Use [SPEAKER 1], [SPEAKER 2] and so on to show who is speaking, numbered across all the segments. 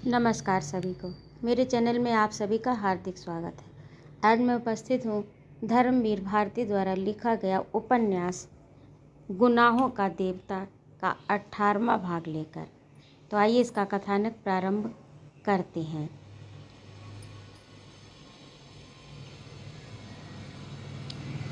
[SPEAKER 1] नमस्कार सभी को। मेरे चैनल में आप सभी का हार्दिक स्वागत है। आज मैं उपस्थित हूँ धर्मवीर भारती द्वारा लिखा गया उपन्यास गुनाहों का देवता का 18वां भाग लेकर। तो आइए इसका कथानक प्रारंभ करते हैं।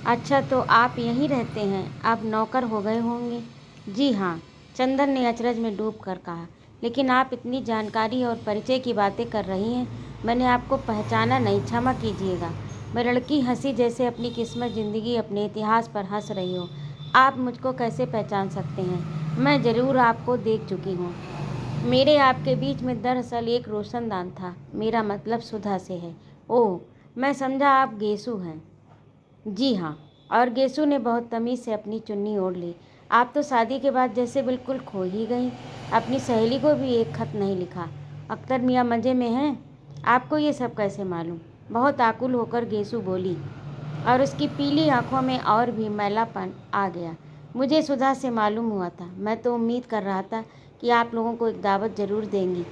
[SPEAKER 1] अच्छा, तो आप यहीं रहते हैं? आप नौकर हो गए होंगे। जी हाँ, चंदन ने अचरज में डूबकर कहा। लेकिन आप इतनी जानकारी और परिचय की बातें कर रही हैं, मैंने आपको पहचाना नहीं, क्षमा कीजिएगा। वह लड़की हंसी, जैसे अपनी किस्मत, जिंदगी, अपने इतिहास पर हंस रही हो। आप मुझको कैसे पहचान सकते हैं? मैं ज़रूर आपको देख चुकी हूँ। मेरे आपके बीच में दरअसल एक रोशनदान था। मेरा मतलब सुधा से है। ओह, मैं समझा आप गेसु हैं। जी हाँ। और गेसु ने बहुत तमीज़ से अपनी चुन्नी ओढ़ ली। आप तो शादी के बाद जैसे बिल्कुल खो ही गई। अपनी सहेली को भी एक खत नहीं लिखा। अख्तर मियाँ मज़े में हैं? आपको ये सब कैसे मालूम? बहुत आकुल होकर गेसु बोली, और उसकी पीली आंखों में और भी मैलापन आ गया। मुझे सुधा से मालूम हुआ था। मैं तो उम्मीद कर रहा था कि आप लोगों को एक दावत ज़रूर देंगी।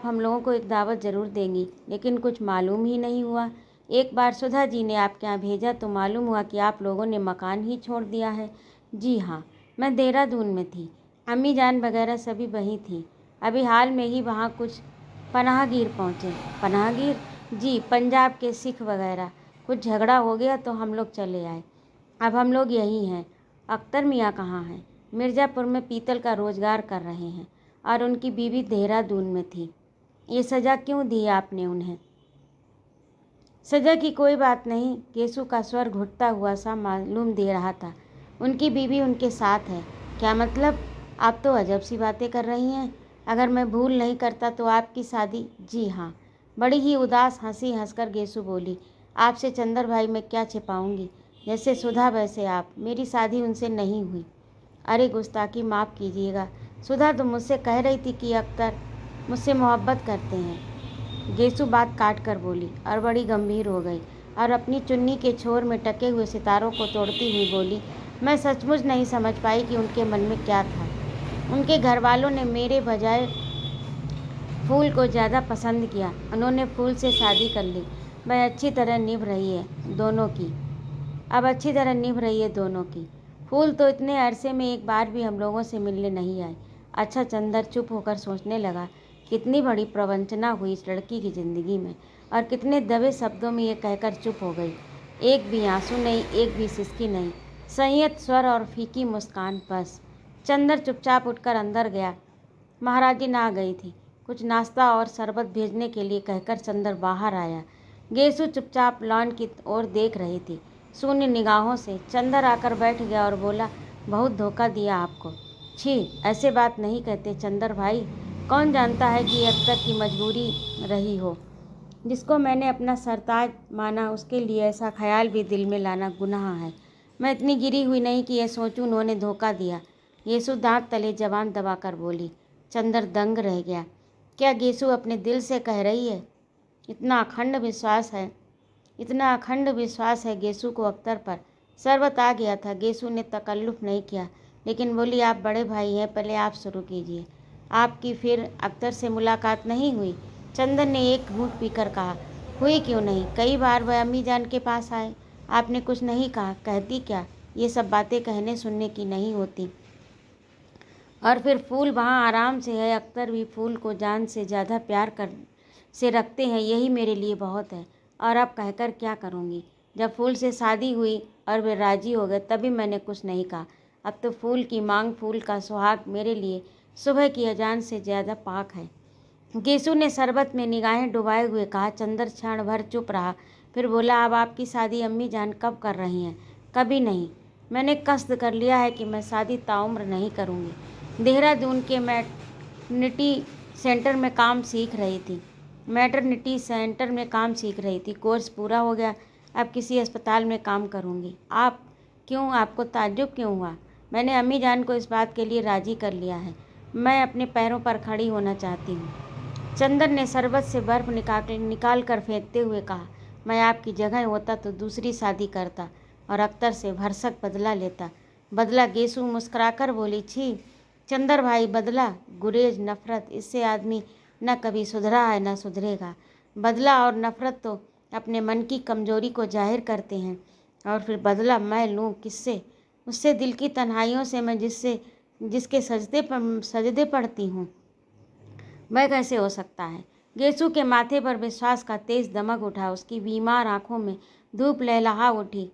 [SPEAKER 1] हम लोगों को एक दावत ज़रूर देंगी, लेकिन कुछ मालूम ही नहीं हुआ। एक बार सुधा जी ने आपके यहाँ भेजा तो मालूम हुआ कि आप लोगों ने मकान ही छोड़ दिया है। जी हाँ, मैं देहरादून में थी। अम्मी जान वगैरह सभी वहीं थी। अभी हाल में ही वहाँ कुछ पनाहगीर पहुँचे। पनाहगीर? जी, पंजाब के सिख वगैरह। कुछ झगड़ा हो गया तो हम लोग चले आए। अब हम लोग यहीं हैं। अख्तर मियाँ कहाँ हैं? मिर्ज़ापुर में पीतल का रोज़गार कर रहे हैं, और उनकी बीवी देहरादून में थी। ये सज़ा क्यों दी आपने उन्हें? सज़ा की कोई बात नहीं। केसु का स्वर घुटता हुआ सा मालूम दे रहा था। उनकी बीवी उनके साथ है। क्या मतलब? आप तो अजब सी बातें कर रही हैं। अगर मैं भूल नहीं करता तो आपकी शादी? जी हाँ। बड़ी ही उदास हंसी हंसकर गेसु बोली। आपसे चंदर भाई मैं क्या छिपाऊंगी। जैसे सुधा वैसे आप। मेरी शादी उनसे नहीं हुई। अरे गुस्ताखी, माफ़ कीजिएगा। सुधा तो मुझसे कह रही थी कि अख्तर मुझसे मोहब्बत करते हैं। गेसु बात काट कर बोली और बड़ी गंभीर हो गई, और अपनी चुन्नी के छोर में टके हुए सितारों को तोड़ती हुई बोली, मैं सचमुच नहीं समझ पाई कि उनके मन में क्या था। उनके घर वालों ने मेरे बजाय फूल को ज़्यादा पसंद किया। उन्होंने फूल से शादी कर ली। वह अच्छी तरह निभ रही है दोनों की। अब अच्छी तरह निभ रही है दोनों की। फूल तो इतने अरसे में एक बार भी हम लोगों से मिलने नहीं आए। अच्छा, चंदर चुप होकर सोचने लगा। कितनी बड़ी प्रवंचना हुई इस लड़की की ज़िंदगी में, और कितने दबे शब्दों में ये कहकर चुप हो गई। एक भी आंसू नहीं, एक भी सिसकी नहीं, संयत स्वर और फीकी मुस्कान बस। चंदर चुपचाप उठकर अंदर गया। महाराजी ना गई थी। कुछ नाश्ता और शरबत भेजने के लिए कहकर चंदर बाहर आया। गेसु चुपचाप लॉन की ओर देख रही थी शून्य निगाहों से। चंदर आकर बैठ गया और बोला, बहुत धोखा दिया आपको। छी, ऐसे बात नहीं कहते चंदर भाई। कौन जानता है कि अख्तर की मजबूरी रही हो। जिसको मैंने अपना सरताज माना, उसके लिए ऐसा ख्याल भी दिल में लाना गुनाह है। मैं इतनी गिरी हुई नहीं कि यह सोचूं उन्होंने धोखा दिया। गेसु दांत तले जबान दबाकर बोली। चंदर दंग रह गया। क्या गेसु अपने दिल से कह रही है? इतना अखंड विश्वास है गेसु को अख्तर पर। शरबत आ गया था। गेसु ने तकल्लुफ़ नहीं किया, लेकिन बोली, आप बड़े भाई हैं, पहले आप शुरू कीजिए। आपकी फिर अख्तर से मुलाकात नहीं हुई? चंदन ने एक घूंट पीकर कहा। हुई क्यों नहीं, कई बार वह अम्मी जान के पास आए। आपने कुछ नहीं कहा। कहती क्या? ये सब बातें कहने सुनने की नहीं होती। और फिर फूल वहाँ आराम से है। अख्तर भी फूल को जान से ज़्यादा प्यार कर से रखते हैं, यही मेरे लिए बहुत है। और अब कहकर क्या करूँगी? जब फूल से शादी हुई और वे राजी हो गए, तभी मैंने कुछ नहीं कहा। अब तो फूल की मांग, फूल का सुहाग मेरे लिए सुबह की अजान से ज़्यादा पाक है। गेसु ने शरबत में निगाहें डुबाए हुए कहा। चंदर क्षण भर चुप रहा, फिर बोला, अब आपकी शादी अम्मी जान कब कर रही हैं? कभी नहीं। मैंने कस्द कर लिया है कि मैं शादी ताउम्र नहीं करूँगी। देहरादून के मैटरनिटी सेंटर में काम सीख रही थी। कोर्स पूरा हो गया। अब किसी अस्पताल में काम करूँगी। आप? क्यों, आपको ताज्जुब क्यों हुआ? मैंने अम्मी जान को इस बात के लिए राज़ी कर लिया है। मैं अपने पैरों पर खड़ी होना चाहती हूँ। चंदन ने शरबत से बर्फ़ निकाल कर फेंकते हुए कहा, मैं आपकी जगह होता तो दूसरी शादी करता और अख्तर से भरसक बदला लेता। बदला? गेसु मुस्कुराकर बोली, छी, चंदर भाई, बदला, गुरेज, नफरत, इससे आदमी न कभी सुधरा है न सुधरेगा। बदला और नफरत तो अपने मन की कमजोरी को जाहिर करते हैं। और फिर बदला मैं लूँ किससे? उससे दिल की तन्हाइयों से, मैं जिसके सजदे पढ़ती हूँ। वह कैसे हो सकता है? गेसु के माथे पर विश्वास का तेज दमक उठा। उसकी बीमार आंखों में धूप लहलहा उठी।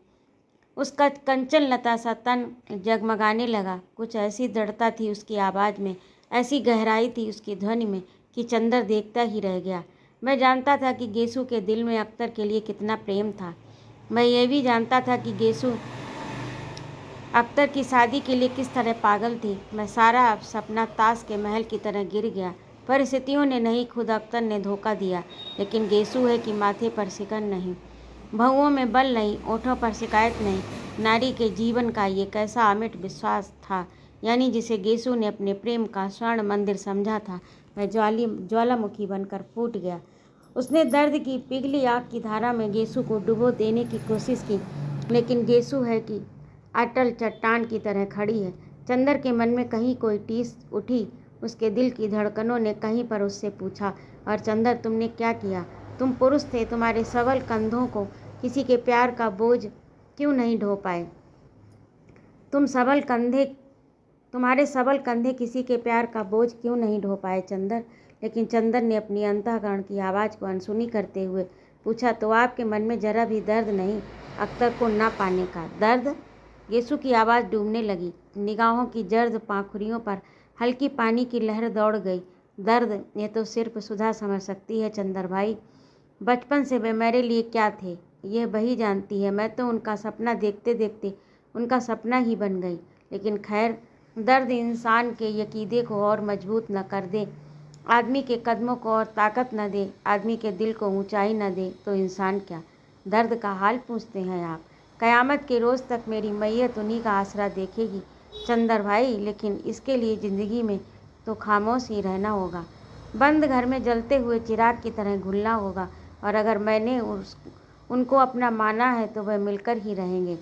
[SPEAKER 1] उसका कंचन लता सा तन जगमगाने लगा। कुछ ऐसी दृढ़ता थी उसकी आवाज़ में, ऐसी गहराई थी उसकी ध्वनि में कि चंदर देखता ही रह गया। मैं जानता था कि गेसु के दिल में अख्तर के लिए कितना प्रेम था। मैं ये भी जानता था कि गेसु अख्तर की शादी के लिए किस तरह पागल थी। मैं सारा सपना ताश के महल की तरह गिर गया। परिस्थितियों ने नहीं, खुद अख्तर ने धोखा दिया। लेकिन गेसु है कि माथे पर सिकन नहीं, भौंहों में बल नहीं, ओठों पर शिकायत नहीं। नारी के जीवन का ये कैसा अमिट विश्वास था, यानी जिसे गेसु ने अपने प्रेम का स्वर्ण मंदिर समझा था, वह ज्वालामुखी बनकर फूट गया। उसने दर्द की पिघली आग की धारा में गेसु को डुबो देने की कोशिश की, लेकिन गेसु है कि अटल चट्टान की तरह खड़ी है। चंदर के मन में कहीं कोई टीस उठी। उसके दिल की धड़कनों ने कहीं पर उससे पूछा, और चंदर, तुमने क्या किया? तुम पुरुष थे, तुम्हारे सबल कंधों को किसी के प्यार का बोझ क्यों नहीं ढो पाए? तुम्हारे सबल कंधे किसी के प्यार का बोझ क्यों नहीं ढो पाए चंदर? लेकिन चंदर ने अपनी अंतःकरण की आवाज़ को अनसुनी करते हुए पूछा, तो आपके मन में जरा भी दर्द नहीं अख्तर को ना पाने का? दर्द? गेसु की आवाज़ डूबने लगी। निगाहों की जर्द पाखुरियों पर हल्की पानी की लहर दौड़ गई। दर्द, ये तो सिर्फ सुधा समझ सकती है चंदर भाई। बचपन से वे मेरे लिए क्या थे यह वही जानती है। मैं तो उनका सपना देखते देखते उनका सपना ही बन गई। लेकिन खैर, दर्द इंसान के यकीदे को और मजबूत न कर दे, आदमी के कदमों को और ताकत न दे, आदमी के दिल को ऊंचाई न दे, तो इंसान क्या? दर्द का हाल पूछते हैं आप? क़यामत के रोज़ तक मेरी मैयत उन्हीं का आसरा देखेगी चंदर भाई। लेकिन इसके लिए ज़िंदगी में तो खामोश ही रहना होगा, बंद घर में जलते हुए चिराग की तरह घुलना होगा। और अगर मैंने उनको अपना माना है तो वह मिलकर ही रहेंगे,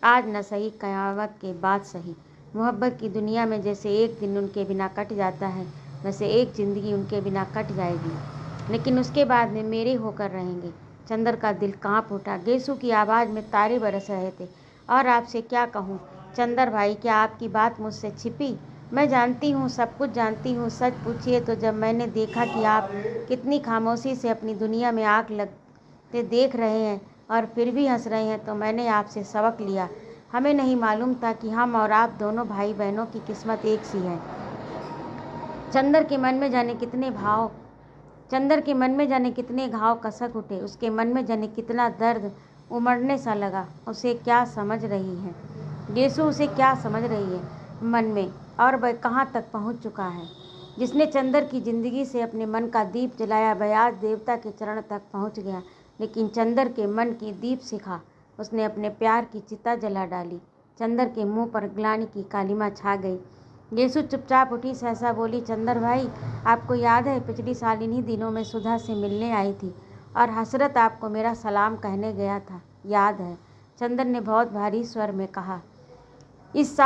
[SPEAKER 1] आज न सही, क़यामत के बाद सही। मोहब्बत की दुनिया में जैसे एक दिन उनके बिना कट जाता है, वैसे एक ज़िंदगी उनके बिना कट जाएगी, लेकिन उसके बाद में मेरे होकर रहेंगे। चंदर का दिल कांप उठा। गेसु की आवाज़ में तारे बरस रहे थे। और आपसे क्या कहूँ चंदर भाई, क्या आपकी बात मुझसे छिपी? मैं जानती हूँ, सब कुछ जानती हूँ। सच पूछिए तो जब मैंने देखा कि आप कितनी खामोशी से अपनी दुनिया में आग लगते देख रहे हैं और फिर भी हंस रहे हैं, तो मैंने आपसे सबक लिया। हमें नहीं मालूम था कि हम और आप दोनों भाई बहनों की किस्मत एक सी है। चंदर के मन में जाने कितने घाव कसक उठे। उसके मन में जाने कितना दर्द उमड़ने सा लगा। उसे क्या समझ रही है गेसु? उसे क्या समझ रही है मन में? और वह कहाँ तक पहुँच चुका है? जिसने चंदर की ज़िंदगी से अपने मन का दीप जलाया, वह आज देवता के चरण तक पहुँच गया। लेकिन चंदर के मन की दीप शिखा उसने अपने प्यार की चिता जला डाली। चंदर के मुँह पर ग्लानि की कालिमा छा गई। गेसु चुपचाप उठी, सहसा बोली, चंदर भाई, आपको याद है पिछली साल इन्हीं दिनों में सुधा से मिलने आई थी और हसरत आपको मेरा सलाम कहने गया था, याद है? चंदर ने बहुत भारी स्वर में कहा। इस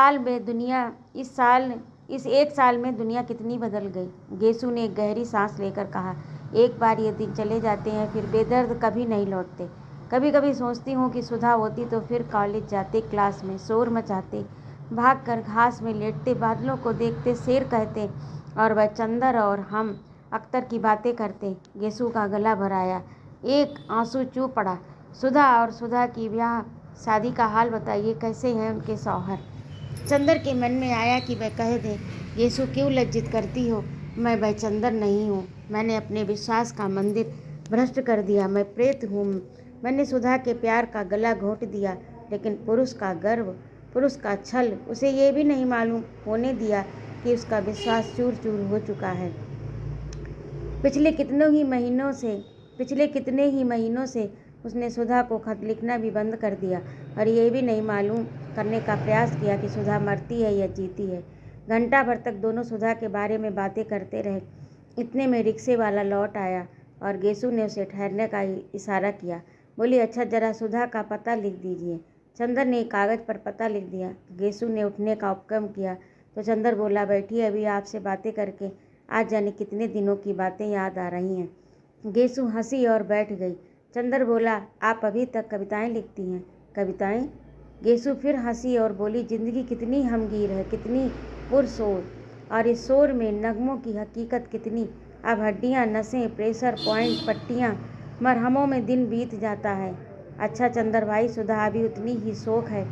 [SPEAKER 1] एक साल में दुनिया कितनी बदल गई। गेसु ने एक गहरी सांस लेकर कहा, एक बार ये दिन चले जाते हैं फिर बेदर्द कभी नहीं लौटते। कभी कभी सोचती हूँ कि सुधा होती तो फिर कॉलेज जाते, क्लास में शोर मचाते, भागकर घास में लेटते, बादलों को देखते, शेर कहते, और वह चंदर और हम अख्तर की बातें करते। गेसु का गला भर आया, एक आंसू चूप पड़ा। सुधा की ब्याह शादी का हाल बताइए, कैसे हैं उनके शौहर? चंदर के मन में आया कि वह कह दे, गेसु क्यों लज्जित करती हो, मैं वह चंदर नहीं हूँ। मैंने अपने विश्वास का मंदिर भ्रष्ट कर दिया, मैं प्रेत हूँ। मैंने सुधा के प्यार का गला घोंट दिया, लेकिन पुरुष का गर्व, पुरुष का छल, उसे ये भी नहीं मालूम होने दिया कि उसका विश्वास चूर चूर हो चुका है। पिछले कितने ही महीनों से उसने सुधा को खत लिखना भी बंद कर दिया और ये भी नहीं मालूम करने का प्रयास किया कि सुधा मरती है या जीती है। घंटा भर तक दोनों सुधा के बारे में बातें करते रहे। इतने में रिक्शे वाला लौट आया और गेसु ने उसे ठहरने का इशारा किया। बोली, अच्छा जरा सुधा का पता लिख दीजिए। चंदर ने कागज़ पर पता लिख दिया। गेसु ने उठने का उपक्रम किया। तो चंदर बोला, बैठिए, अभी आपसे बातें करके आज जाने कितने दिनों की बातें याद आ रही हैं। गेसु हंसी और बैठ गई। चंदर बोला, आप अभी तक कविताएं लिखती हैं? कविताएं? गेसु फिर हंसी और बोली, जिंदगी कितनी हमगीर है, कितनी पुरशोर, और इस शोर में नगमों की हकीकत कितनी। अब हड्डियां, नसें, प्रेशर पॉइंट, पट्टियां, मरहमों में दिन बीत जाता है। अच्छा चंदर भाई, सुधा अभी उतनी ही शौक है,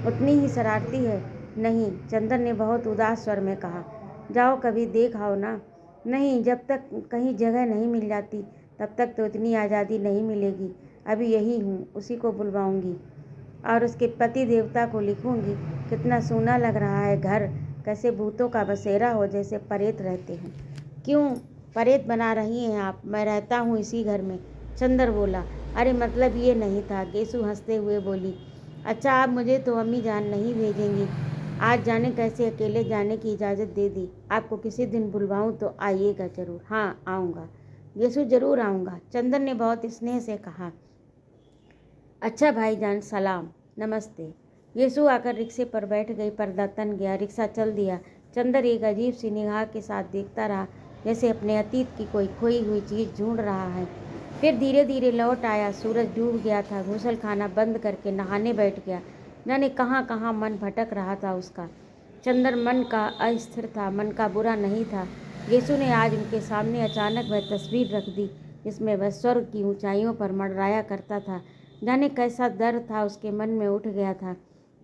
[SPEAKER 1] उतनी ही शरारती है? नहीं, चंदर ने बहुत उदास स्वर में कहा। जाओ कभी देख आओ ना। नहीं, जब तक कहीं जगह नहीं मिल जाती तब तक तो इतनी आज़ादी नहीं मिलेगी। अभी यही हूँ, उसी को बुलवाऊंगी और उसके पति देवता को लिखूंगी। कितना सूना लग रहा है घर, कैसे भूतों का बसेरा हो, जैसे परेत रहते हैं। क्यों परेत बना रही हैं आप? मैं रहता हूँ इसी घर में। चंदर बोला, अरे मतलब ये नहीं था। गेसु हंसते हुए बोली, अच्छा आप मुझे तो अम्मी जान नहीं भेजेंगी? आज जाने कैसे अकेले जाने की इजाज़त दे दी। आपको किसी दिन बुलवाऊं तो आइएगा ज़रूर। हाँ आऊँगा गेसु, ज़रूर आऊँगा। चंदर ने बहुत स्नेह से कहा। अच्छा भाईजान, सलाम, नमस्ते। येसु आकर रिक्शे पर बैठ गई, पर्दा तन गया, रिक्शा चल दिया। चंदर एक अजीब सी निगाह के साथ देखता रहा, जैसे अपने अतीत की कोई खोई हुई चीज़ ढूंढ रहा है। फिर धीरे धीरे लौट आया। सूरज डूब गया था। घूसल खाना बंद करके नहाने बैठ गया। जाने कहाँ कहाँ मन भटक रहा था उसका। चंदर मन का अस्थिर था, मन का बुरा नहीं था। येसु ने आज उनके सामने अचानक वह तस्वीर रख दी जिसमें वह स्वर्ग की ऊंचाइयों पर मंडराया करता था। जाने कैसा दर्द था उसके मन में उठ गया था।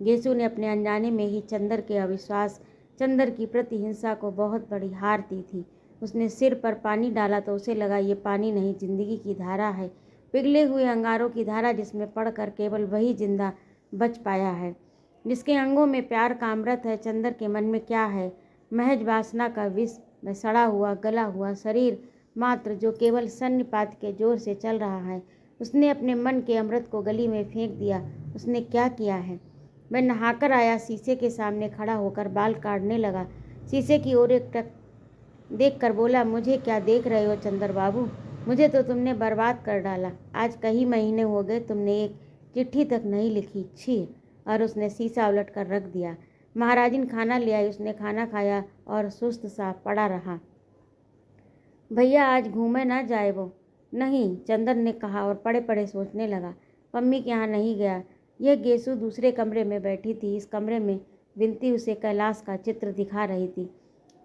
[SPEAKER 1] गेसु ने अपने अनजाने में ही चंदर के अविश्वास, चंदर की प्रतिहिंसा को बहुत बड़ी हार दी थी। उसने सिर पर पानी डाला तो उसे लगा ये पानी नहीं, जिंदगी की धारा है, पिघले हुए अंगारों की धारा, जिसमें पड़कर केवल वही जिंदा बच पाया है, जिसके अंगों में प्यार का अमृत है। चंदर के मन में क्या है? महज वासना का विष में सड़ा हुआ गला हुआ शरीर मात्र, जो केवल सन्निपात के जोर से चल रहा है। उसने अपने मन के अमृत को गली में फेंक दिया। उसने क्या किया है? वह नहाकर आया, शीशे के सामने खड़ा होकर बाल काटने लगा। शीशे की ओर एक टक देख कर बोला, मुझे क्या देख रहे हो चंदर बाबू? मुझे तो तुमने बर्बाद कर डाला। आज कई महीने हो गए तुमने एक चिट्ठी तक नहीं लिखी। छी! और उसने शीशा उलट कर रख दिया। महाराजिन खाना ले आई। उसने खाना खाया और सुस्त सा पड़ा रहा। भैया आज घूमे ना जाए वो? नहीं, चंदर ने कहा और पड़े पड़े सोचने लगा। पम्मी के यहाँ नहीं गया। यह गेसु दूसरे कमरे में बैठी थी। इस कमरे में विनती उसे कैलाश का चित्र दिखा रही थी।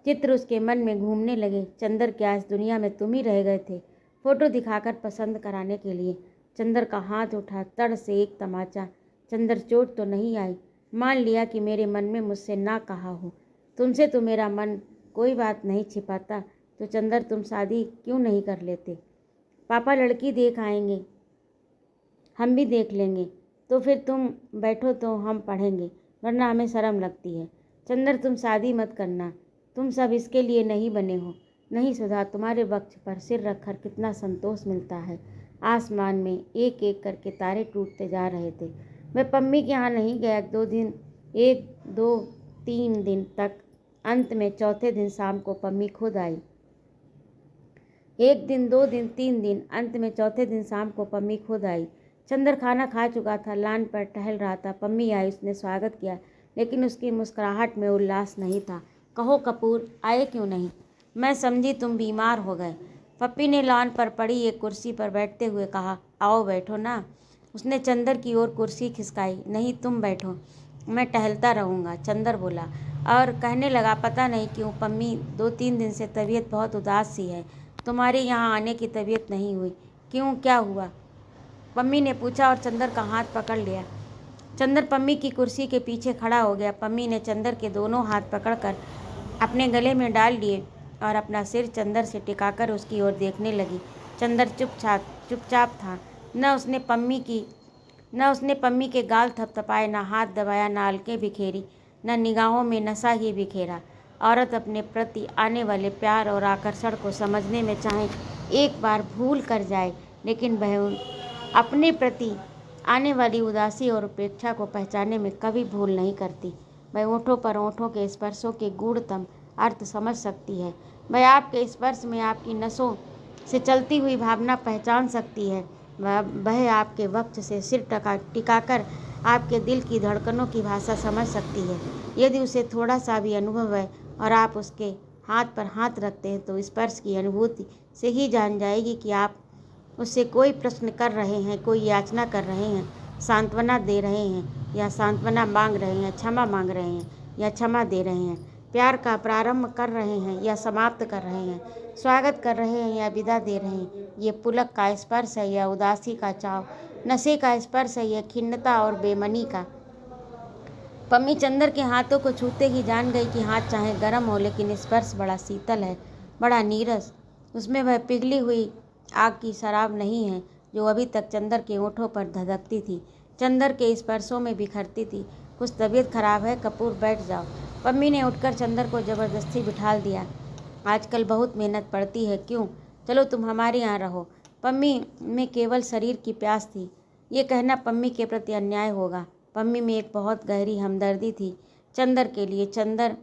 [SPEAKER 1] चित्र उसके मन में घूमने लगे। चंदर क्या इस दुनिया में तुम ही रह गए थे, फोटो दिखाकर पसंद कराने के लिए? चंदर का हाथ उठा, तड़ से एक तमाचा। चंदर, चोट तो नहीं आई? मान लिया कि मेरे मन में मुझसे ना कहा हो। तुमसे तो मेरा मन कोई बात नहीं छिपाता। तो चंदर तुम शादी क्यों नहीं कर लेते? पापा लड़की देख आएंगे, हम भी देख लेंगे। तो फिर तुम बैठो तो हम पढ़ेंगे, वरना हमें शर्म लगती है। चंदर तुम शादी मत करना, तुम सब इसके लिए नहीं बने हो। नहीं सुधा, तुम्हारे वक्ष पर सिर रखकर कितना संतोष मिलता है। आसमान में एक एक करके तारे टूटते जा रहे थे। मैं पम्मी के यहाँ नहीं गया। 2 दिन 1 2 3 दिन तक। अंत में चौथे दिन शाम को पम्मी खुद आई। 1 दिन 2 दिन 3 दिन, अंत में चौथे दिन शाम को पम्मी खुद आई। चंदर खाना खा चुका था, लान पर टहल रहा था। पम्मी आई, उसने स्वागत किया, लेकिन उसकी मुस्कुराहट में उल्लास नहीं था। कहो कपूर, आए क्यों नहीं? मैं समझी तुम बीमार हो गए। पप्पी ने लान पर पड़ी एक कुर्सी पर बैठते हुए कहा, आओ बैठो ना। उसने चंदर की ओर कुर्सी खिसकाई। नहीं, तुम बैठो, मैं टहलता रहूँगा, चंदर बोला और कहने लगा, पता नहीं क्यों पम्मी 2-3 दिन से तबीयत बहुत उदास सी है। तुम्हारे यहाँ आने की तबीयत नहीं हुई? क्यों, क्या हुआ? पम्मी ने पूछा और चंदर का हाथ पकड़ लिया। चंदर पम्मी की कुर्सी के पीछे खड़ा हो गया। पम्मी ने चंदर के दोनों हाथ पकड़कर अपने गले में डाल लिए और अपना सिर चंदर से टिकाकर उसकी ओर देखने लगी। चंदर चुपचाप था। न उसने पम्मी के गाल थपथपाए, न हाथ दबाया, न अलके बिखेरी, न निगाहों में नशा ही बिखेरा। औरत अपने प्रति आने वाले प्यार और आकर्षण को समझने में चाहे एक बार भूल कर जाए, लेकिन वह अपने प्रति आने वाली उदासी और उपेक्षा को पहचानने में कभी भूल नहीं करती। वह ओंठों पर ओंठों के स्पर्शों के गूढ़तम अर्थ समझ सकती है। वह आपके स्पर्श में आपकी नसों से चलती हुई भावना पहचान सकती है। वह आपके वक्ष से सिर टिकाकर आपके दिल की धड़कनों की भाषा समझ सकती है। यदि उसे थोड़ा सा भी अनुभव है और आप उसके हाथ पर हाथ रखते हैं तो स्पर्श की अनुभूति से ही जान जाएगी कि आप उससे कोई प्रश्न कर रहे हैं, कोई याचना कर रहे हैं, सांत्वना दे रहे हैं या सांत्वना मांग रहे हैं, क्षमा मांग रहे हैं या क्षमा दे रहे हैं, प्यार का प्रारंभ कर रहे हैं या समाप्त कर रहे हैं, स्वागत कर रहे हैं या विदा दे रहे हैं। ये पुलक का स्पर्श है या उदासी का चाव, नशे का स्पर्श है या खिन्नता और बेमनी का। पम्मी चंदर के हाथों को छूते ही जान गई कि हाथ चाहे गर्म हो लेकिन स्पर्श बड़ा शीतल है, बड़ा नीरस। उसमें वह पिघली हुई आग की शराब नहीं है जो अभी तक चंदर के ओंठों पर धधकती थी, चंदर के स्पर्शों में बिखरती थी। कुछ तबीयत खराब है कपूर, बैठ जाओ। पम्मी ने उठकर चंदर को ज़बरदस्ती बिठाल दिया। आजकल बहुत मेहनत पड़ती है, क्यों? चलो तुम हमारे यहाँ रहो। पम्मी में केवल शरीर की प्यास थी। ये कहना पम्मी के प्रति अन्याय होगा। पम्मी में एक बहुत गहरी हमदर्दी थी चंदर के लिए। चंदर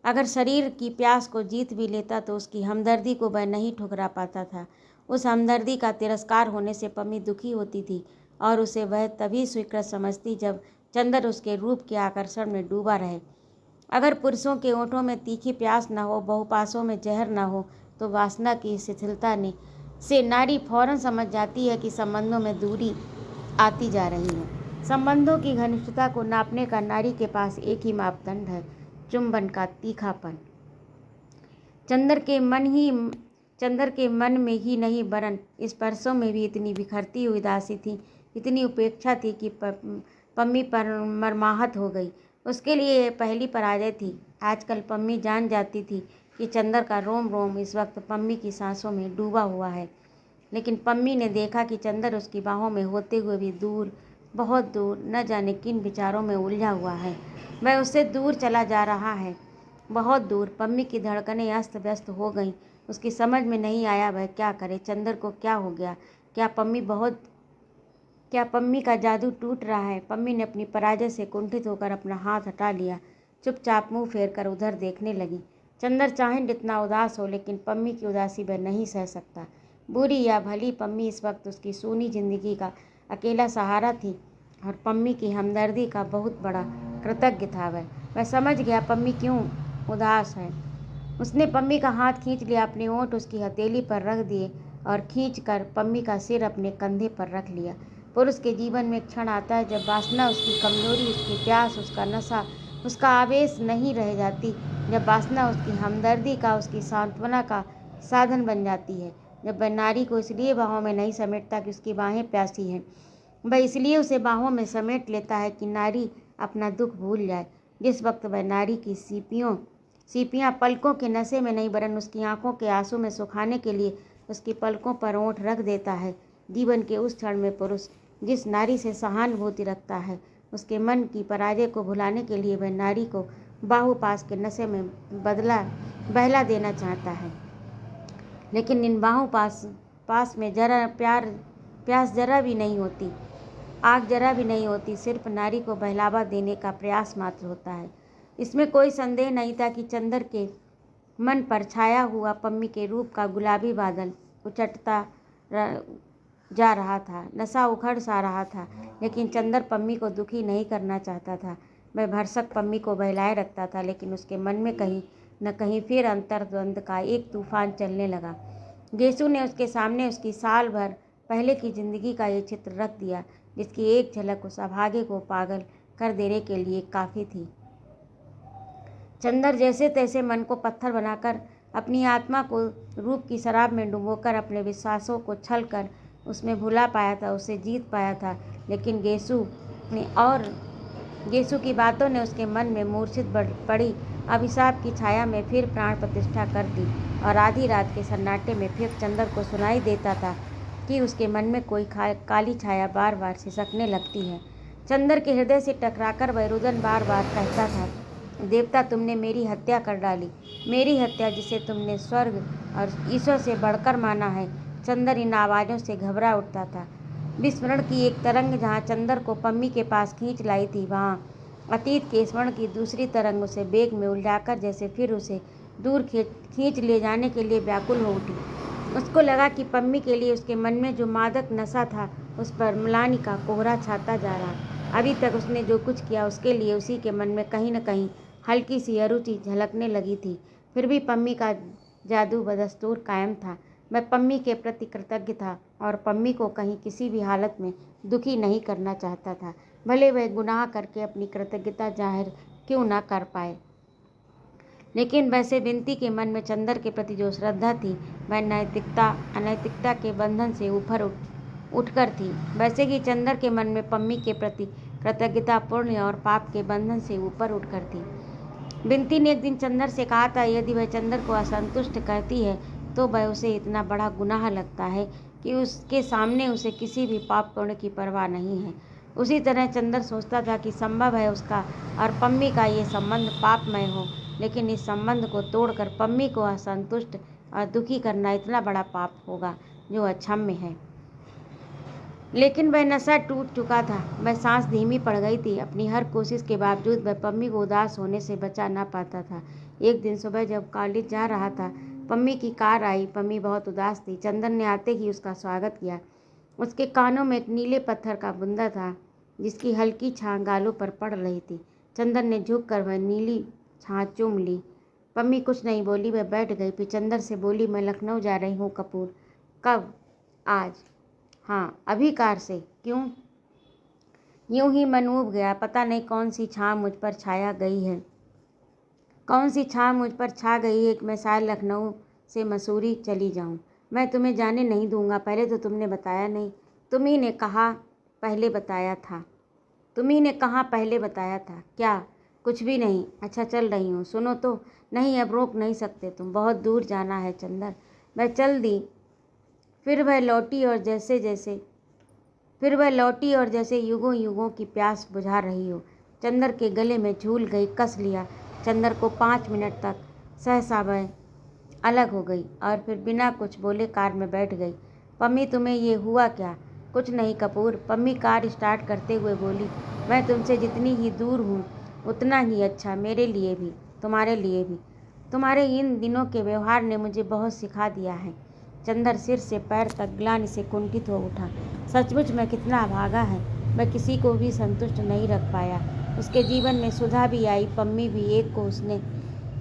[SPEAKER 1] अगर शरीर की प्यास को जीत भी लेता तो उसकी हमदर्दी को वह नहीं ठुकरा पाता था। उस हमदर्दी का तिरस्कार होने से पम्मी दुखी होती थी और उसे वह तभी स्वीकृत समझती जब चंदर उसके रूप के आकर्षण में डूबा रहे। अगर पुरुषों के ओंठों में तीखी प्यास न हो, बहुपासों में जहर न हो, तो वासना की शिथिलता से नारी फौरन समझ जाती है कि संबंधों में दूरी आती जा रही है। संबंधों की घनिष्ठता को नापने का नारी के पास एक ही मापदंड है, चुंबन का तीखापन। चंदर के मन में ही नहीं वरन स्पर्शों में भी इतनी बिखरती हुई उदासी थी, इतनी उपेक्षा थी कि पम्मी पर मरमाहत हो गई। उसके लिए यह पहली पराजय थी। आजकल पम्मी जान जाती थी कि चंदर का रोम रोम इस वक्त पम्मी की सांसों में डूबा हुआ है, लेकिन पम्मी ने देखा कि चंदर उसकी बाहों में होते हुए भी दूर, बहुत दूर, न जाने किन विचारों में उलझा हुआ है। वह उससे दूर चला जा रहा है, बहुत दूर। पम्मी की धड़कनें अस्त व्यस्त हो गईं। उसकी समझ में नहीं आया वह क्या करे। चंदर को क्या हो गया? क्या पम्मी का जादू टूट रहा है? पम्मी ने अपनी पराजय से कुंठित होकर अपना हाथ हटा लिया, चुपचाप मुंह फेर कर उधर देखने लगी। चंदर चाहे जितना उदास हो, लेकिन पम्मी की उदासी वह नहीं सह सकता। बुरी या भली, पम्मी इस वक्त उसकी सूनी जिंदगी का अकेला सहारा थी और पम्मी की हमदर्दी का बहुत बड़ा कृतज्ञ था वह समझ गया पम्मी क्यों उदास है। उसने पम्मी का हाथ खींच लिया, अपने ओंठ उसकी हथेली पर रख दिए और खींचकर पम्मी का सिर अपने कंधे पर रख लिया। पुरुष के जीवन में एक क्षण आता है जब वासना, उसकी कमजोरी, उसकी प्यास, उसका नशा, उसका आवेश नहीं रह जाती, जब वासना उसकी हमदर्दी का, उसकी सांत्वना का साधन बन जाती है, जब वह नारी को इसलिए बाहों में नहीं समेटता कि उसकी बाहें प्यासी हैं, वह इसलिए उसे बाहों में समेट लेता है कि नारी अपना दुख भूल जाए। जिस वक्त वह नारी की सीपियाँ पलकों के नशे में नहीं वरन उसकी आंखों के आंसू में सुखाने के लिए उसकी पलकों पर ओंठ रख देता है, जीवन के उस क्षण में पुरुष जिस नारी से सहानुभूति रखता है, उसके मन की पराजय को भुलाने के लिए वह नारी को बाहुपास के नशे में बहला देना चाहता है। लेकिन इन पास में प्यास जरा भी नहीं होती, आग जरा भी नहीं होती, सिर्फ नारी को बहलावा देने का प्रयास मात्र होता है। इसमें कोई संदेह नहीं था कि चंदर के मन पर छाया हुआ पम्मी के रूप का गुलाबी बादल उचटता जा रहा था, नशा उखड़ सा रहा था, लेकिन चंदर पम्मी को दुखी नहीं करना चाहता था। वह भरसक पम्मी को बहलाए रखता था, लेकिन उसके मन में कहीं न कहीं फिर अंतर्द्वंद का एक तूफान चलने लगा। गेसु ने उसके सामने उसकी साल भर पहले की जिंदगी का ये चित्र रख दिया, जिसकी एक झलक उस अभागे को पागल कर देने के लिए काफ़ी थी। चंदर जैसे तैसे मन को पत्थर बनाकर, अपनी आत्मा को रूप की शराब में डुबोकर, अपने विश्वासों को छल कर उसमें भुला पाया था, उसे जीत पाया था। लेकिन गेसु की बातों ने उसके मन में मूर्छित पड़ी अभिशाप की छाया में फिर प्राण प्रतिष्ठा कर दी और आधी रात के सन्नाटे में फिर चंदर को सुनाई देता था कि उसके मन में कोई काली छाया बार बार सिसकने लगती है। चंदर के हृदय से टकराकर वह रुदन बार बार कहता था, देवता तुमने मेरी हत्या कर डाली, मेरी हत्या जिसे तुमने स्वर्ग और ईश्वर से बढ़कर माना है। चंदर इन आवाज़ों से घबरा उठता था। विस्मरण की एक तरंग जहाँ चंदर को पम्मी के पास खींच लाई थी, वहाँ अतीत के स्मरण की दूसरी तरंग उसे बेग में उलझाकर जैसे फिर उसे दूर खींच ले जाने के लिए व्याकुल हो उठी। उसको लगा कि पम्मी के लिए उसके मन में जो मादक नशा था, उस पर म्लानी का कोहरा छाता जा रहा। अभी तक उसने जो कुछ किया उसके लिए उसी के मन में कहीं न कहीं हल्की सी अरुचि झलकने लगी थी। फिर भी पम्मी का जादू बदस्तूर कायम था। मैं पम्मी के प्रति कृतज्ञ था और पम्मी को कहीं किसी भी हालत में दुखी नहीं करना चाहता था, भले वह गुनाह करके अपनी कृतज्ञता जाहिर क्यों ना कर पाए। लेकिन वैसे बिनती के मन में चंदर के प्रति जो श्रद्धा थी वह नैतिकता अनैतिकता के बंधन से ऊपर उठकर थी। वैसे ही चंदर के मन में पम्मी के प्रति कृतज्ञता पुण्य और पाप के बंधन से ऊपर उठकर थी। बिनती ने एक दिन चंदर से कहा था, यदि वह चंदर को असंतुष्ट करती है तो वह उसे इतना बड़ा गुनाह लगता है कि उसके सामने उसे किसी भी पाप पुण्य की परवाह नहीं है। उसी तरह चंदर सोचता था कि संभव है उसका और पम्मी का ये संबंध पापमय हो, लेकिन इस संबंध को तोड़कर पम्मी को असंतुष्ट और दुखी करना इतना बड़ा पाप होगा जो अक्षम्य है। लेकिन वह नशा टूट चुका था, वह सांस धीमी पड़ गई थी। अपनी हर कोशिश के बावजूद वह पम्मी को उदास होने से बचा ना पाता था। एक दिन सुबह जब कॉलेज जा रहा था, पम्मी की कार आई। पम्मी बहुत उदास थी। चंदन ने आते ही उसका स्वागत किया। उसके कानों में एक नीले पत्थर का बुंदा था जिसकी हल्की छां गालों पर पड़ रही थी। चंदन ने झुककर वह नीली छां चूम ली। पम्मी कुछ नहीं बोली, वह बैठ गई। फिर चंदन से बोली, मैं लखनऊ जा रही हूँ कपूर। कब? आज। हाँ, अभी कार से। क्यों? यूं ही मन ऊब गया। पता नहीं कौन सी छां मुझ पर छाया गई है, कौन सी छां मुझ पर छा गई है कि मैं शायद लखनऊ से मसूरी चली जाऊं। मैं तुम्हें जाने नहीं दूंगा। पहले तो तुमने बताया नहीं। तुम्ही ने कहा पहले बताया था। तुम्ही ने कहा पहले बताया था। क्या? कुछ भी नहीं। अच्छा, चल रही हूँ। सुनो तो। नहीं, अब रोक नहीं सकते तुम, बहुत दूर जाना है चंदर। वह चल दी। फिर वह लौटी और जैसे युगों युगों की प्यास बुझा रही हो चंदर के गले में झूल गई, कस लिया। चंदर को 5 मिनट तक सहसा वह अलग हो गई और फिर बिना कुछ बोले कार में बैठ गई। पम्मी, तुम्हें ये हुआ क्या? कुछ नहीं कपूर। पम्मी कार स्टार्ट करते हुए बोली, मैं तुमसे जितनी ही दूर हूँ उतना ही अच्छा, मेरे लिए भी, तुम्हारे लिए भी। तुम्हारे इन दिनों के व्यवहार ने मुझे बहुत सिखा दिया है। चंदर सिर से पैर तक ग्लानि से कुंठित हो उठा। सचमुच में कितना अभागा है। वह किसी को भी संतुष्ट नहीं रख पाया। उसके जीवन में सुधा भी आई, पम्मी भी।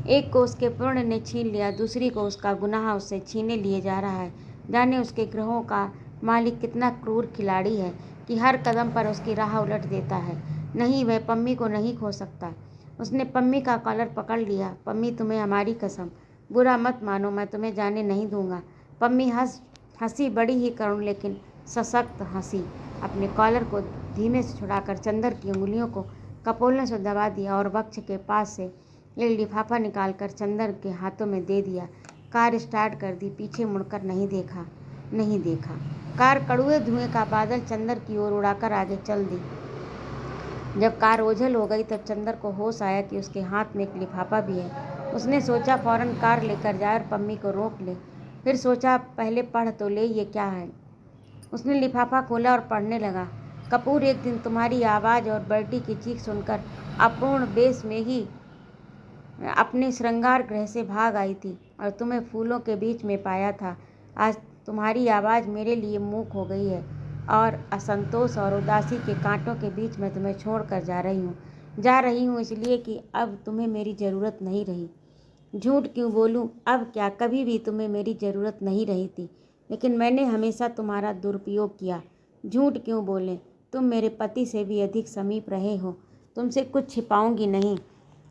[SPEAKER 1] एक को उसके पुण्य ने छीन लिया, दूसरी को उसका गुनाह उससे छीने लिए जा रहा है। जाने उसके ग्रहों का मालिक कितना क्रूर खिलाड़ी है कि हर कदम पर उसकी राह उलट देता है। नहीं, वह पम्मी को नहीं खो सकता। उसने पम्मी का कॉलर पकड़ लिया। पम्मी, तुम्हें हमारी कसम, बुरा मत मानो, मैं तुम्हें जाने नहीं दूंगा। पम्मी हंसी, बड़ी ही करुण लेकिन सशक्त हंसी। अपने कॉलर को धीमे से छुड़ाकर चंदर की उंगलियों को कपोलने से दबा दिया और वक्ष के पास से एक लिफाफा निकालकर चंदर के हाथों में दे दिया। कार स्टार्ट कर दी। पीछे मुड़कर नहीं देखा। कार कड़ुए धुएं का बादल चंदर की ओर उड़ाकर आगे चल दी। जब कार ओझल हो गई तब चंदर को होश आया कि उसके हाथ में एक लिफाफा भी है। उसने सोचा फौरन कार लेकर जाए और पम्मी को रोक ले। फिर सोचा पहले पढ़ तो ले, ये क्या है। उसने लिफाफा खोला और पढ़ने लगा। कपूर, एक दिन तुम्हारी आवाज़ और बेटी की चीख सुनकर अपूर्ण बेस में ही अपने श्रृंगार गृह से भाग आई थी और तुम्हें फूलों के बीच में पाया था। आज तुम्हारी आवाज़ मेरे लिए मूक हो गई है और असंतोष और उदासी के कांटों के बीच में तुम्हें छोड़कर जा रही हूँ इसलिए कि अब तुम्हें मेरी ज़रूरत नहीं रही। झूठ क्यों बोलूं? अब क्या, कभी भी तुम्हें मेरी ज़रूरत नहीं रही थी, लेकिन मैंने हमेशा तुम्हारा दुरुपयोग किया। झूठ क्यों बोलें? तुम मेरे पति से भी अधिक समीप रहे हो। तुमसे कुछ छिपाऊंगी नहीं।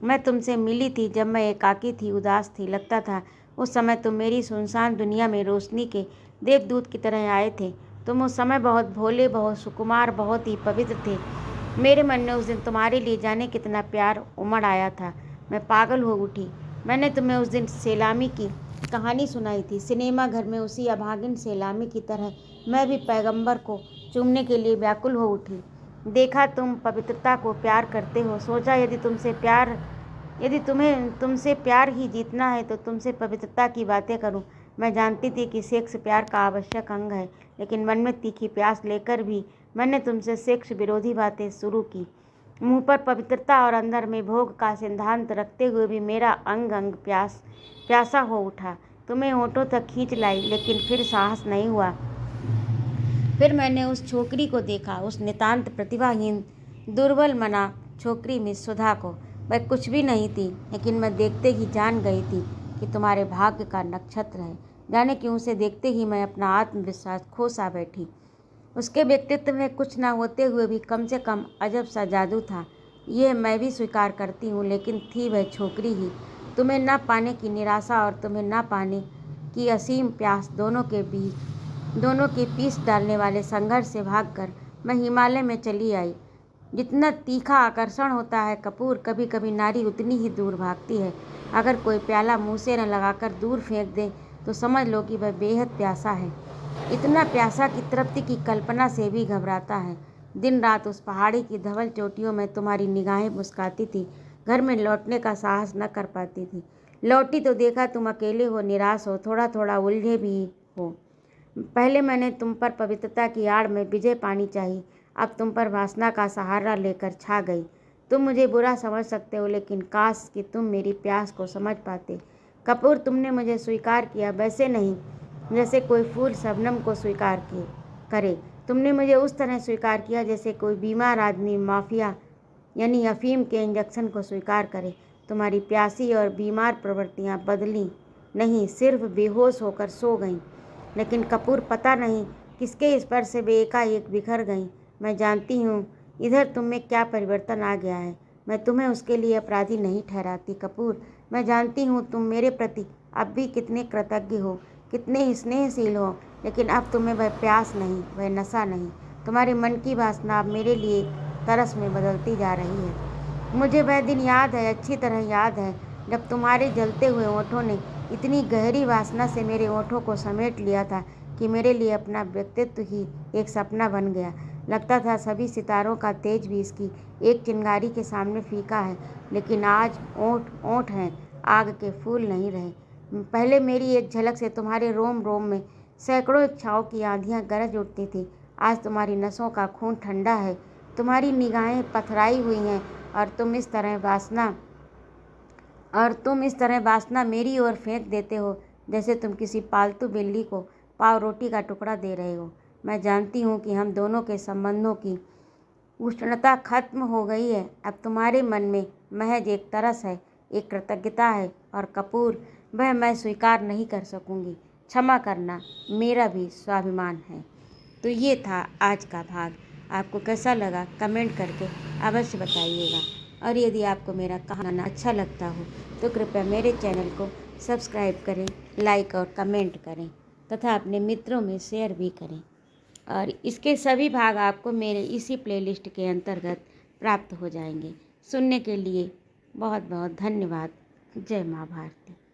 [SPEAKER 1] मैं तुमसे मिली थी जब मैं एकाकी थी, उदास थी। लगता था उस समय तुम मेरी सुनसान दुनिया में रोशनी के देवदूत की तरह आए थे। तुम उस समय बहुत भोले, बहुत सुकुमार, बहुत ही पवित्र थे। मेरे मन में उस दिन तुम्हारे लिए जाने कितना प्यार उमड़ आया था। मैं पागल हो उठी। मैंने तुम्हें उस दिन सलामी की कहानी सुनाई थी। सिनेमा घर में उसी अभागिन सलामी की तरह मैं भी पैगंबर को चूमने के लिए व्याकुल हो उठी। देखा तुम पवित्रता को प्यार करते हो। सोचा यदि तुम्हें तुमसे प्यार ही जीतना है तो तुमसे पवित्रता की बातें करूं। मैं जानती थी कि सेक्स प्यार का आवश्यक अंग है, लेकिन मन में तीखी प्यास लेकर भी मैंने तुमसे सेक्स विरोधी बातें शुरू की। मुंह पर पवित्रता और अंदर में भोग का सिद्धांत रखते हुए भी मेरा अंग अंग प्यासा हो उठा। तुम्हें होठों तक खींच लाई, लेकिन फिर साहस नहीं हुआ। फिर मैंने उस छोकरी को देखा, उस नितांत प्रतिभाहीन दुर्बल मना छोकरी मिस सुधा को। वह कुछ भी नहीं थी, लेकिन मैं देखते ही जान गई थी कि तुम्हारे भाग्य का नक्षत्र है। जाने क्यों उसे देखते ही मैं अपना आत्मविश्वास खो सा बैठी। उसके व्यक्तित्व में कुछ ना होते हुए भी कम से कम अजब सा जादू था। ये मैं भी स्वीकार करती हूँ, लेकिन थी वह छोकरी ही। तुम्हें ना पाने की निराशा और तुम्हें ना पाने की असीम प्यास, दोनों के पीस डालने वाले संघर्ष से भागकर मैं हिमालय में चली आई। जितना तीखा आकर्षण होता है कपूर, कभी कभी नारी उतनी ही दूर भागती है। अगर कोई प्याला मुँह से न लगाकर दूर फेंक दे तो समझ लो कि वह बेहद प्यासा है। इतना प्यासा कि तृप्ति की कल्पना से भी घबराता है। दिन रात उस पहाड़ी की धवल चोटियों में तुम्हारी निगाहें मुस्काती थी। घर में लौटने का साहस न कर पाती थी। लौटी तो देखा तुम अकेले हो, निराश हो, थोड़ा थोड़ा उलझे भी हो। पहले मैंने तुम पर पवित्रता की आड़ में विजय पानी चाहिए, अब तुम पर वासना का सहारा लेकर छा गई। तुम मुझे बुरा समझ सकते हो, लेकिन काश कि तुम मेरी प्यास को समझ पाते। कपूर, तुमने मुझे स्वीकार किया, वैसे नहीं जैसे कोई फूल शबनम को करे। तुमने मुझे उस तरह स्वीकार किया जैसे कोई बीमार आदमी माफिया यानी अफीम के इंजेक्शन को स्वीकार करे। तुम्हारी प्यासी और बीमार प्रवृत्तियाँ बदली नहीं, सिर्फ बेहोश होकर सो गईं। लेकिन कपूर, पता नहीं किसके स्पर्श से वे एकाएक बिखर गईं। मैं जानती हूँ इधर तुम में क्या परिवर्तन आ गया है। मैं तुम्हें उसके लिए अपराधी नहीं ठहराती कपूर। मैं जानती हूँ तुम मेरे प्रति अब भी कितने कृतज्ञ हो, कितने स्नेहशील हो, लेकिन अब तुम्हें वह प्यास नहीं, वह नशा नहीं। तुम्हारे मन की वासना अब मेरे लिए तरस में बदलती जा रही है। मुझे वह दिन याद है, अच्छी तरह याद है, जब तुम्हारे जलते हुए होठों ने इतनी गहरी वासना से मेरे होठों को समेट लिया था कि मेरे लिए अपना व्यक्तित्व ही एक सपना बन गया। लगता था सभी सितारों का तेज भी इसकी एक चिंगारी के सामने फीका है। लेकिन आज ओंठ हैं, आग के फूल नहीं रहे। पहले मेरी एक झलक से तुम्हारे रोम रोम में सैकड़ों इच्छाओं की आंधियां गरज उठती थी। आज तुम्हारी नसों का खून ठंडा है, तुम्हारी निगाहें पथराई हुई हैं, और तुम इस तरह वासना मेरी ओर फेंक देते हो जैसे तुम किसी पालतू बिल्ली को पाव रोटी का टुकड़ा दे रहे हो। मैं जानती हूँ कि हम दोनों के संबंधों की उष्णता खत्म हो गई है। अब तुम्हारे मन में महज एक तरस है, एक कृतज्ञता है, और कपूर, वह मैं स्वीकार नहीं कर सकूँगी। क्षमा करना, मेरा भी स्वाभिमान है। तो ये था आज का भाग। आपको कैसा लगा कमेंट करके अवश्य बताइएगा, और यदि आपको मेरा कहाना अच्छा लगता हो तो कृपया मेरे चैनल को सब्सक्राइब करें, लाइक और कमेंट करें तथा अपने मित्रों में शेयर भी करें। और इसके सभी भाग आपको मेरे इसी प्लेलिस्ट के अंतर्गत प्राप्त हो जाएंगे। सुनने के लिए बहुत बहुत धन्यवाद। जय माँ भारती।